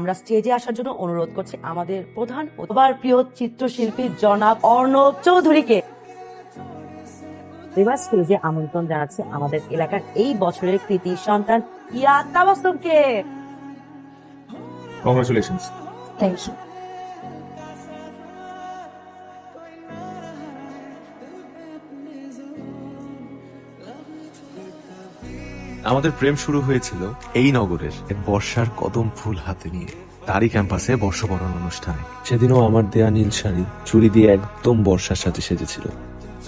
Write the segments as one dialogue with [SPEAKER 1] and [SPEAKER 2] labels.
[SPEAKER 1] আমরা স্টেজে আসার জন্য অনুরোধ করছি আমাদের প্রধান সবার প্রিয় চিত্রশিল্পী জনাব অর্ণব চৌধুরীকে। এবার স্টেজে আমন্ত্রণ জানাচ্ছে আমাদের এলাকার এই বছরের কৃতি সন্তান ইয়া তাবাসসুমকে।
[SPEAKER 2] কংগ্রাচুলেশনস।
[SPEAKER 1] Thank you.
[SPEAKER 2] আমাদের প্রেম শুরু হয়েছিল এই নগরের এক বর্ষার কদম ফুল হাতে নিয়ে, তারই ক্যাম্পাসে বর্ষবরণ অনুষ্ঠানে। সেদিনও আমার দেয়া নীল শাড়ি চুড়ি দিয়ে একদম বর্ষার সাথে সেজেছিল,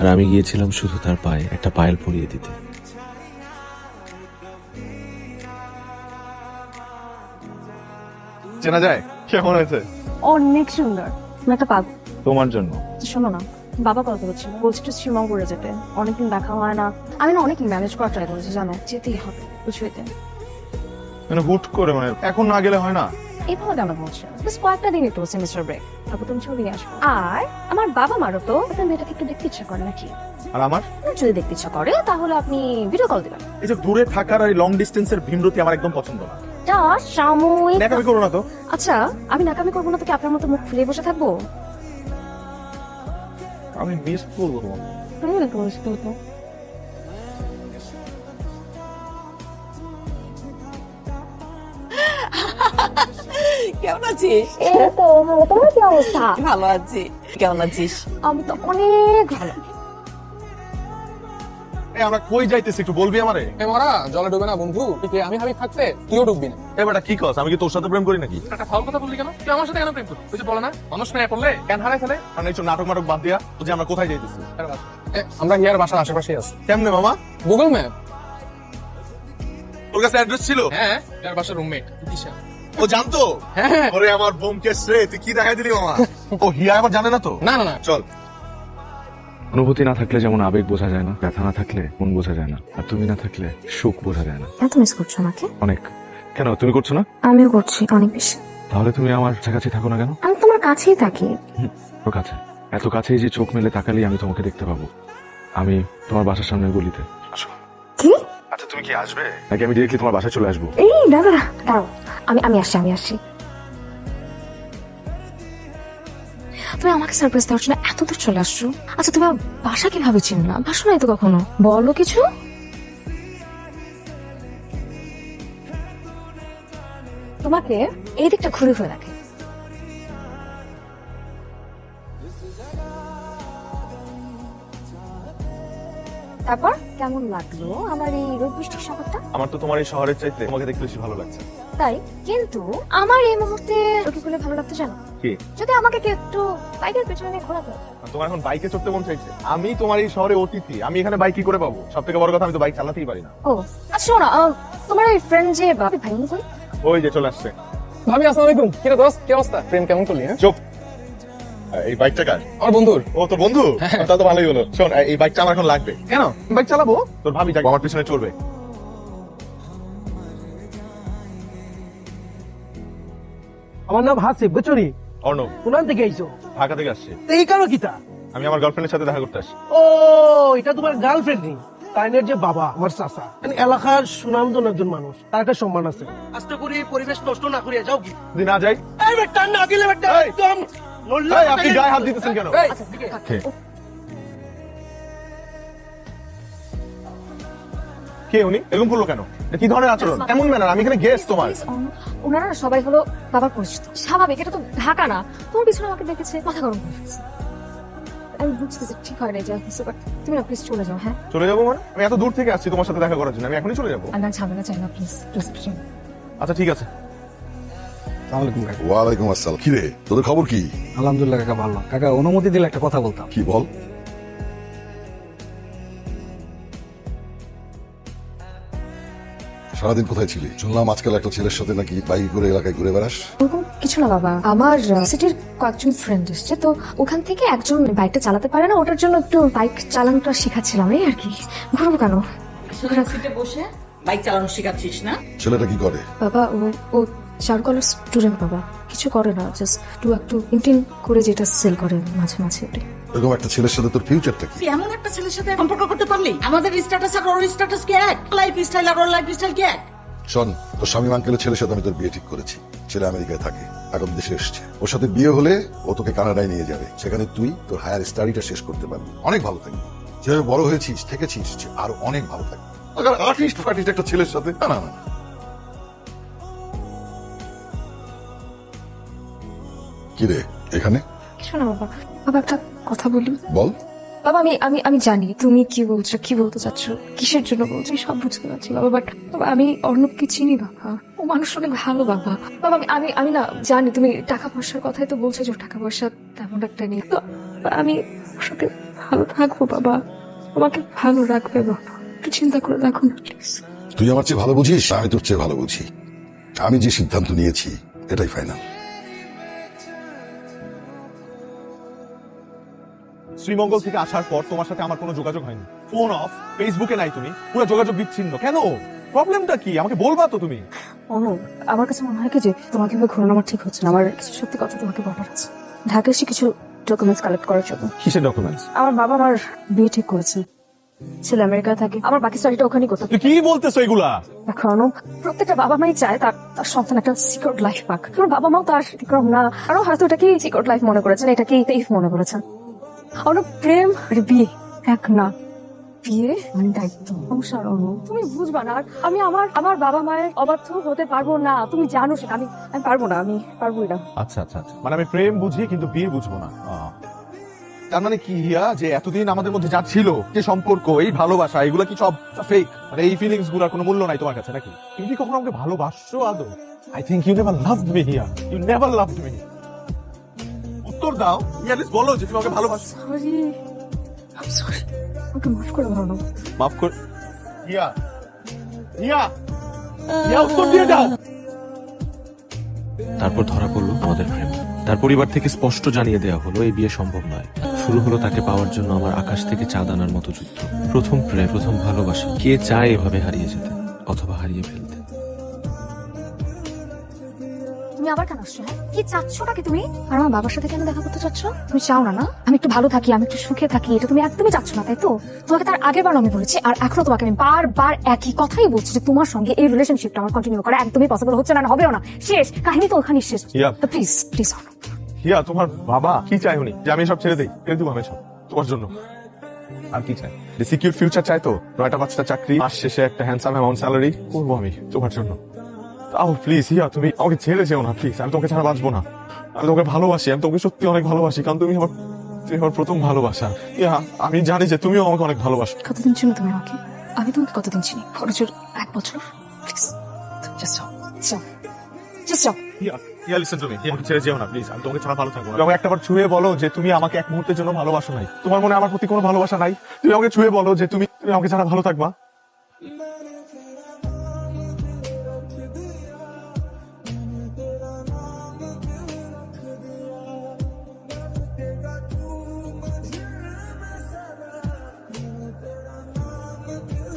[SPEAKER 2] আর আমি গিয়েছিলাম শুধু তার পায়ে একটা পায়েল পরিয়ে দিতে।
[SPEAKER 3] চেনা যায়? কেমন হয়েছে?
[SPEAKER 4] অনেক সুন্দর। আমি একটা পাবো
[SPEAKER 3] তোমার জন্য।
[SPEAKER 4] শোনো না, বাবা কল করেছিল, বলছি একটু শ্রীমঙ্গলে যেতে, অনেকদিন দেখা হয় না। আমি না অনেক ম্যানেজ করা ট্রাই করেছি, জানো, যেতেই হবে বুঝতে।
[SPEAKER 3] মানে হুট করে, মানে এখন না গেলে হয় না?
[SPEAKER 4] এইভাবে কেন বলছো? বেশ কয়েকটা দিন একটু সেমিস্টার ব্রেক, তারপর তুমি ছবি নিয়ে আসবে। আর আমার বাবা মারও তো আপনার মেয়েটাকে একটু দেখতে ইচ্ছা করে নাকি?
[SPEAKER 3] আর আমার
[SPEAKER 4] যদি দেখতে ইচ্ছা করে তাহলে আপনি ভিডিও কল দিবেন।
[SPEAKER 3] এই যে দূরে থাকার আর লং ডিস্টেন্সের ভিমরতি আমার একদম পছন্দ না।
[SPEAKER 4] যা সাময়িক।
[SPEAKER 3] ন্যাকামি করো না তো।
[SPEAKER 4] আচ্ছা, আমি নাকামি করবো না তো কি আপনার মতো মুখ ফুলিয়ে বসে থাকবো?
[SPEAKER 3] আমি মিস করবো।
[SPEAKER 4] আমি না বসে থাকবো।
[SPEAKER 1] কেমন আছিস?
[SPEAKER 4] এই তো তোমার কি অবস্থা?
[SPEAKER 1] ভালো আছি। কেমন আছিস?
[SPEAKER 4] আমি তো অনেক ভালো।
[SPEAKER 3] এই আমরা কই যাইতেছি একটু বলবি আমারে?
[SPEAKER 5] মরা জলে ডুবে না বন্ধু, আমি হাবি থাকতে তুইও ডুববি না।
[SPEAKER 3] এ বেটা কি কস? আমি কি তোর সাথে প্রেম করি নাকি?
[SPEAKER 5] একটা ফাউল কথা বললি কেন? তুই আমার সাথে কেন প্রেম করছিস? তুই যে বলে না মানুষ মেয়ে পড়লে কেন হারাই ফেলে।
[SPEAKER 3] মানে একটু নাটক নাটক বাদ দিয়া তো যে আমরা কোথায় যাইতেছি?
[SPEAKER 5] আমরা হিয়ার বাসার আশেপাশে আছি।
[SPEAKER 3] কেমনে মামা?
[SPEAKER 5] Google map.
[SPEAKER 3] তোর কাছে অ্যাড্রেস ছিল?
[SPEAKER 5] হ্যাঁ, হিয়ার বাসার রুমমেট দিশা।
[SPEAKER 3] ও জানতো?
[SPEAKER 5] হ্যাঁ।
[SPEAKER 3] ওরে আমার বোমকেশ রে, তুই কি দেখাই দিলি মামা? ও হিয়া আবার জানে না তো?
[SPEAKER 5] না না না,
[SPEAKER 3] চল।
[SPEAKER 2] অনুভূতি না থাকলে যেমন আবেগ বোঝা যায় না, ব্যথা না থাকলে মন বোঝা যায় না, আর তুমি না থাকলে সুখ বোঝা যায় না।
[SPEAKER 4] এত মিস করছো আমাকে?
[SPEAKER 2] অনেক। কেন তুমি করছো না?
[SPEAKER 4] আমিও করছি অনেক বেশি।
[SPEAKER 2] তাহলে তুমি আমার কাছাকাছি থাকো না কেন?
[SPEAKER 4] আমি তোমার কাছেই থাকি।
[SPEAKER 2] ওর কাছে, এত কাছেই যে চোখ মেলে তাকালেই আমি তোমাকে দেখতে পাবো। আমি তোমার বাসার সামনে গলিতে। আসো।
[SPEAKER 4] কি?
[SPEAKER 2] আচ্ছা তুমি কি আসবে নাকি আমি ডিরেক্টলি তোমার বাসায় চলে আসবো?
[SPEAKER 4] এই না না না, দাঁড়াও, আমি আসছি। তুমি আমাকে সারপ্রাইজ দেওয়ার জন্য এত দূর চলে আসছো? আচ্ছা, তুমি আমার বাসা কিভাবে চিনলা? বাসা নাই তো কখনো, বলো কিছু। তোমাকে এই দিকটা ঘুরে ঘুরে দেখে। তারপর কেমন লাগলো আমার এই রোদ বৃষ্টির শহরটা?
[SPEAKER 3] আমার তো তোমার এই শহরের চাইতে তোমাকে দেখতে বেশি ভালো লাগছে।
[SPEAKER 4] তাই? কিন্তু আমার এই মুহূর্তে ওকে করলে ভালো লাগতো জানো?
[SPEAKER 3] কি?
[SPEAKER 4] যদি আমাকে কেউ একটু বাইকের পেছনে নিয়ে ঘোরাতো।
[SPEAKER 3] তোমার এখন বাইকে চড়তে মন চাইছে? আমি তোমার এই শহরে অতিথি, আমি এখানে বাইক কি করে পাবো? সব থেকে বড় কথা, আমি তো বাইক চালাতেই পারি না।
[SPEAKER 4] ও আচ্ছা, শোনো, তোমার ওই ফ্রেন্ড যে ভাই কই?
[SPEAKER 3] ওই যে চলে আসছে।
[SPEAKER 5] ভাবি আসসালামু আলাইকুম। কি রে দোস্ত, কি অবস্থা? প্রেম কেমন করলি? হ্যাঁ,
[SPEAKER 3] চুপ। এই বাইকটা কার?
[SPEAKER 5] আমার বন্ধুর।
[SPEAKER 3] ও তোর বন্ধু? তা তো ভালোই হলো। শোন, এই বাইকটা আমার এখন লাগবে। কেন? বাইক চালাবো, তোর ভাবি যাক আমার পিছনে চড়বে।
[SPEAKER 6] আমার নাম হাসিব, বুঝছো নি?
[SPEAKER 3] অর্ণব।
[SPEAKER 6] কোনান থেকে আইছো?
[SPEAKER 3] ঢাকা থেকে আসছে।
[SPEAKER 6] তো এই কারো কিতা?
[SPEAKER 3] আমি আমার গার্লফ্রেন্ডের সাথে দেখা করতে আসি।
[SPEAKER 6] ও, এটা তোমার গার্লফ্রেন্ড নেই? তাইনের যে বাবা, আমার চাচা, মানে এলাকার সুনামধন্য একজন মানুষ, তার একটা সম্মান আছে। আস্তে করে পরিবেশ নষ্ট না করিয়া যাও কি?
[SPEAKER 3] যদি না যাই?
[SPEAKER 6] এই বেটা, না গেলে বেটা
[SPEAKER 3] এই!
[SPEAKER 6] একদম নড়লে
[SPEAKER 3] এই, আপনি গায়ে হাত দিতেছেন কেন?
[SPEAKER 4] আচ্ছা ঠিক আছে।
[SPEAKER 3] কে? কে উনি? এরকম করলো কেন? এটা কি ধরনের আচরণ? এমন ম্যানার? আমি এখানে গেস্ট তোমার।
[SPEAKER 4] ওনারা সবাই হলো বাবার পরিচিত, স্বাভাবিক, এটা তো ঢাকা না। তোমার পিছনে আমাকে দেখেছে, মাথা গরম করে ফেলছে। আমি বুঝতেছি ঠিক হয় না যা হচ্ছে, বাট তুমি না প্লিজ চলে যাও। হ্যাঁ,
[SPEAKER 3] চলে যাবো মানে? আমি এত দূর থেকে আসছি তোমার সাথে দেখা করার জন্য, আমি এখনই চলে যাবো?
[SPEAKER 4] আমি ঝামেলা চাই না, প্লিজ প্লিজ।
[SPEAKER 3] আচ্ছা ঠিক আছে।
[SPEAKER 7] ওয়ালাইকুম আসসালাম। কিরে, তোদের খবর কি?
[SPEAKER 8] আলহামদুলিল্লাহ কাকা, ভালো। কাকা অনুমতি দিলে একটা কথা বলতাম।
[SPEAKER 7] কি বল? সারাদিন কোথায় ছিলি? শুনলাম আজকাল একটা ছেলের সাথে নাকি বাইক করে এলাকায় ঘুরে বেড়াস।
[SPEAKER 4] ওরকম কিছু না বাবা, আমার সিটির কয়েকজন ফ্রেন্ড এসছে, তো ওখান থেকে একজন বাইকটা চালাতে পারে না, ওটার জন্য একটু বাইক চালানোটা শেখাচ্ছিলাম, এই আর কি। ঘুরবো কেন?
[SPEAKER 1] সিটে বসে বাইক চালানো শেখাচ্ছিস না?
[SPEAKER 7] ছেলেটা কি করে?
[SPEAKER 4] বাবা ও চারুকলার স্টুডেন্ট বাবা, কিছু করে না, জাস্ট একটু ইন্টিন করে যেটা সেল করে মাঝে মাঝে।
[SPEAKER 7] এরকম একটা ছেলের সাথে তোর ফিউচারটা কি?
[SPEAKER 1] তুই এমন একটা ছেলের সাথে সম্পর্ক করতে পারলি? আমাদের স্ট্যাটাস আর ওর স্ট্যাটাস কি এক? লাইফ স্টাইল আর ওর লাইফ স্টাইল কি এক?
[SPEAKER 7] শোন, তোর স্বামী আঙ্কেলের ছেলের সাথে আমি তোর বিয়ে ঠিক করেছি। ছেলে আমেরিকায় থাকে, এখন দেশে এসছে। ওর সাথে বিয়ে হলে ও তোকে কানাডায় নিয়ে যাবে। সেখানে তুই তোর হায়ার স্টাডিটা শেষ করতে পারবি। অনেক ভালো থাকবি। যেভাবে বড় হয়েছিস থেকেছিস আরো অনেক ভালো থাকবি। আর্টিস্ট ফার্টিস্ট একটা ছেলের সাথে না না না। কি রে এখানে?
[SPEAKER 4] শোনো বাবা, বাবা একটা কথা বলি।
[SPEAKER 7] বল।
[SPEAKER 4] বাবা আমি আমি আমি জানি তুমি কি বলছো, কি বলতে চাচ্ছ, কিসের জন্য বলছো, আমি সব বুঝতে পারছি বাবা। বাট আমি অর্ণবকে চিনি বাবা, ও মানুষ অনেক ভালো বাবা। বাবা আমি আমি আমি না জানি তুমি টাকা পয়সার কথাই তো বলছো যে ওর টাকা পয়সা তেমন একটা নেই। তো আমি ওর সাথে ভালো থাকবো বাবা, আমাকে ভালো রাখবে বাবা, একটু চিন্তা করে দেখো না প্লিজ।
[SPEAKER 7] তুই আমার চেয়ে ভালো বুঝিস, আমি তোর চেয়ে ভালো বুঝি। আমি যে সিদ্ধান্ত নিয়েছি এটাই ফাইনাল।
[SPEAKER 3] শ্রীমঙ্গল থেকে আসার পর তোমার সাথে আমার কোনো যোগাযোগ হয়নি। ফোন অফ, ফেসবুকে নাই তুমি, পুরো যোগাযোগ বিচ্ছিন্ন। কেন? প্রবলেমটা কি আমাকে বলবা তো তুমি?
[SPEAKER 4] অনু, আমার কাছে মনে হয় কি যে তোমাকে ঘোরানো আমার ঠিক হচ্ছে না। আমার কিছু সত্যি কথা তোমাকে বলার আছে। ঢাকা এসে কিছু ডকুমেন্টস কালেক্ট করার জন্য।
[SPEAKER 3] কিসের ডকুমেন্টস?
[SPEAKER 4] আমার বাবা আমার বিয়ে ঠিক করেছে, ছেলে আমেরিকায় থাকে, আমার বাকি স্টাডিটা ওখানেই করতে।
[SPEAKER 3] তুই কি বলতেছো এগুলা?
[SPEAKER 4] দেখো অনু, প্রত্যেকটা বাবা মাই চায় তার তার সন্তান একটা সিকিউর লাইফ পাক। তোমার বাবা মাও তার সিকিউর না, আরো হয়তো এটাকেই সিকিউর লাইফ মনে করেছেন, এটাকেই সেফ মনে করেছেন। অনু, প্রেম আর বিয়ে এক না। বিয়ে মানে দায়িত্ব, সংসার। অনু, তুমি বুঝবা না। আর আমি আমার আমার বাবা মায়ের অবাধ্য হতে পারবো না, তুমি জানো সেটা। আমি আমি পারবো না, আমি পারবোই না।
[SPEAKER 3] আচ্ছা আচ্ছা আচ্ছা, মানে আমি প্রেম বুঝি কিন্তু বিয়ে বুঝবো না। তার মানে কি হিয়া, যে এতদিন আমাদের মধ্যে যা ছিল, যে সম্পর্ক, এই ভালোবাসা, এগুলো কি সব ফেক? মানে এই ফিলিংস গুলার কোনো মূল্য নাই তোমার কাছে নাকি? তুমি কি কখনো আমাকে ভালোবাসছো আদৌ? I think you never loved me Hiya, you never loved me. উত্তর দাও হিয়া, প্লিজ বলো যে তুমি আমাকে ভালোবাসো।
[SPEAKER 4] সরি, আই সরি, আমাকে মাফ করে দাও অনু।
[SPEAKER 3] মাফ কর হিয়া, হিয়া, হিয়া উত্তর দিয়ে দাও।
[SPEAKER 2] তারপর ধরা পড়লো আমাদের প্রেম। তার পরিবার থেকে স্পষ্ট জানিয়ে দেওয়া হলো এই বিয়ে সম্ভব নয়। শুরু হলো তাকে পাওয়ার জন্য আমার আকাশ থেকে চাঁদ আনার মতো যুদ্ধ। প্রথম প্রেম, প্রথম ভালোবাসা, কে চায় এভাবে হারিয়ে যেতে অথবা হারিয়ে ফেলতে?
[SPEAKER 4] তুমি আবার কেন আসছো? হ্যাঁ? কি চাচ্ছটা কি তুমি? আর আমার বাবার সাথে কেন দেখা করতে চাচ্ছ? তুমি চাও না না আমি একটু ভালো থাকি, আমি একটু সুখে থাকি, এটা তুমি একদমই চাচ্ছ না, তাই তো? তোমাকে তার আগের বার আমি বলেছি, আর এখনো তোমাকে আমি বারবার একই কথাই বলছি যে তোমার সঙ্গে এই রিলেশনশিপটা আমার কন্টিনিউ করা একদমই পসিবল হচ্ছে না, হবেও না। শেষ কাহিনী তো ওখানেই শেষ।
[SPEAKER 3] হিয়া।
[SPEAKER 4] প্লিজ প্লিজ
[SPEAKER 3] হিয়া, তোমার বাবা কি চায় উনি? যে আমি সব ছেড়ে দেই? ছেড়ে দেবো আমি সব তোমার জন্য? আর কি চাই? সিকিউর ফিউচার চাই তো? 9টা 5টা চাকরি, মাস শেষে একটা হ্যান্ডসাম অ্যামাউন্ট স্যালারি করবো আমি তোমার জন্য। তাও প্লিজ হিয়া, তুমি আমাকে ছেড়ে যেও না প্লিজ। আমি তোমাকে ছাড়া বাঁচবো না। আমি তোমাকে ভালোবাসি, আমি তোমাকে সত্যি অনেক ভালোবাসি, কারণ তুমি আমার প্রথম ভালোবাসা। হিয়া, আমি জানি যে তুমিও আমাকে অনেক ভালোবাসো।
[SPEAKER 4] কতদিন চিনো তুমি আমাকে? আমি তোমাকে কতদিন চিনি? বড়জোর 1 বছর। প্লিজ জাস্ট যাও, যাও, জাস্ট যাও।
[SPEAKER 3] হিয়া লিসেন টু মি, আমাকে ছেড়ে যেও না প্লিজ। আমি তোমাকে ছাড়া ভালো থাকবো না। আমাকে একটাবার ছুঁয়ে বলো যে তুমি আমাকে এক মুহূর্তের জন্য ভালোবাসো নাই। তোমার মনে আমার প্রতি কোনো ভালোবাসা নাই? তুমি আমাকে ছুঁয়ে বলো যে তুমি আমাকে ছাড়া ভালো থাকবা।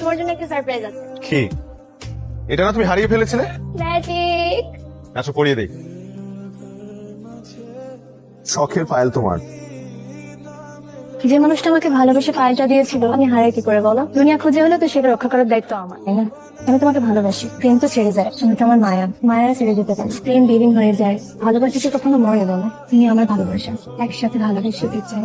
[SPEAKER 9] তোমার জন্য একটা সারপ্রাইজ আছে।
[SPEAKER 3] কি? এটা না তুমি হারিয়ে ফেলেছিলে?
[SPEAKER 9] ম্যাজিক।
[SPEAKER 3] আচ্ছা করিয়ে দেই। শখের পায়েল তোমার।
[SPEAKER 9] যে মানুষটা আমাকে ভালোবেসে পায়েলটা দিয়েছিল আমি হারাই কি করে বলো? দুনিয়া খুঁজে হলে তো সেটা রক্ষা করার দায়িত্ব আমার, তাই না? আমি তোমাকে ভালোবাসি। প্রেম তো ছেড়ে যায়, তুমি তো আমার মায়া, মায়া ছেড়ে যেতে পারে। প্রেম বেরিং হয়ে যায়, ভালোবাসি তো কখনো মরে বলো। তুমি আমার ভালোবাসা, একসাথে ভালোবেসে দিতে চাই।